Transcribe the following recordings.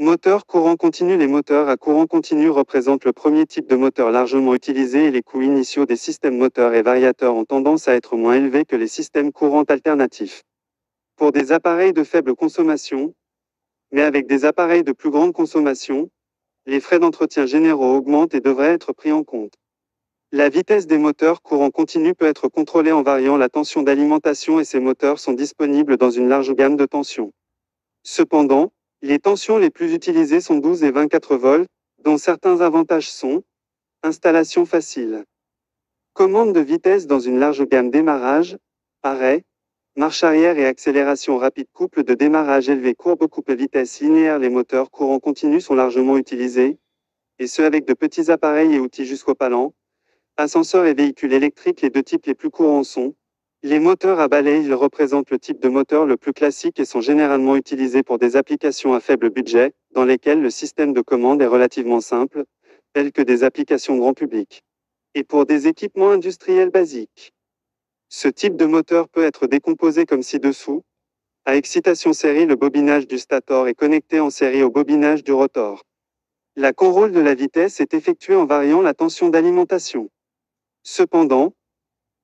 Moteur courant continu. Les moteurs à courant continu représentent le premier type de moteur largement utilisé et les coûts initiaux des systèmes moteurs et variateurs ont tendance à être moins élevés que les systèmes courants alternatifs. Pour des appareils de faible consommation, mais avec des appareils de plus grande consommation, les frais d'entretien généraux augmentent et devraient être pris en compte. La vitesse des moteurs courant continu peut être contrôlée en variant la tension d'alimentation et ces moteurs sont disponibles dans une large gamme de tensions. Cependant, les tensions les plus utilisées sont 12 et 24 volts, dont certains avantages sont installation facile, commande de vitesse dans une large gamme, démarrage, arrêt, marche arrière et accélération rapide, couple de démarrage élevé, courbe coupe vitesse linéaire. Les moteurs courant continu sont largement utilisés, et ce avec de petits appareils et outils jusqu'au palan, ascenseurs et véhicules électriques. Les deux types les plus courants sont les moteurs à balai. Ils représentent le type de moteur le plus classique et sont généralement utilisés pour des applications à faible budget, dans lesquelles le système de commande est relativement simple, telles que des applications grand public, et pour des équipements industriels basiques. Ce type de moteur peut être décomposé comme ci-dessous. À excitation série, le bobinage du stator est connecté en série au bobinage du rotor. La contrôle de la vitesse est effectué en variant la tension d'alimentation. Cependant,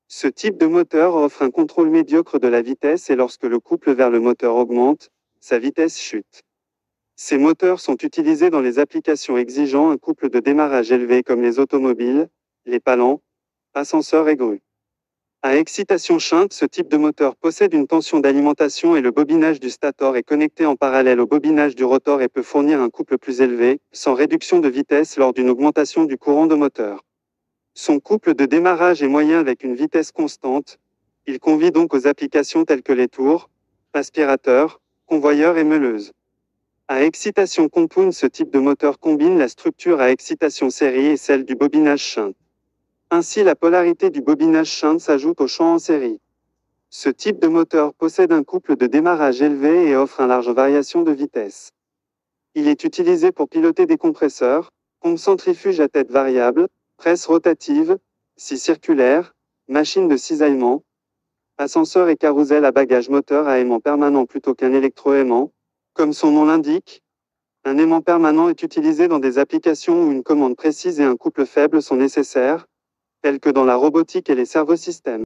ce type de moteur offre un contrôle médiocre de la vitesse et lorsque le couple vers le moteur augmente, sa vitesse chute. Ces moteurs sont utilisés dans les applications exigeant un couple de démarrage élevé comme les automobiles, les palans, ascenseurs et grues. À excitation shunt, ce type de moteur possède une tension d'alimentation et le bobinage du stator est connecté en parallèle au bobinage du rotor et peut fournir un couple plus élevé, sans réduction de vitesse lors d'une augmentation du courant de moteur. Son couple de démarrage est moyen avec une vitesse constante. Il convient donc aux applications telles que les tours, aspirateurs, convoyeurs et meuleuses. À excitation compound, ce type de moteur combine la structure à excitation série et celle du bobinage shunt. Ainsi, la polarité du bobinage shunt s'ajoute au champ en série. Ce type de moteur possède un couple de démarrage élevé et offre une large variation de vitesse. Il est utilisé pour piloter des compresseurs, pompes centrifuges à tête variable, presse rotative, scie circulaire, machine de cisaillement, ascenseur et carrousel à bagages, moteur à aimant permanent plutôt qu'un électroaimant. Comme son nom l'indique, un aimant permanent est utilisé dans des applications où une commande précise et un couple faible sont nécessaires, tels que dans la robotique et les servosystèmes.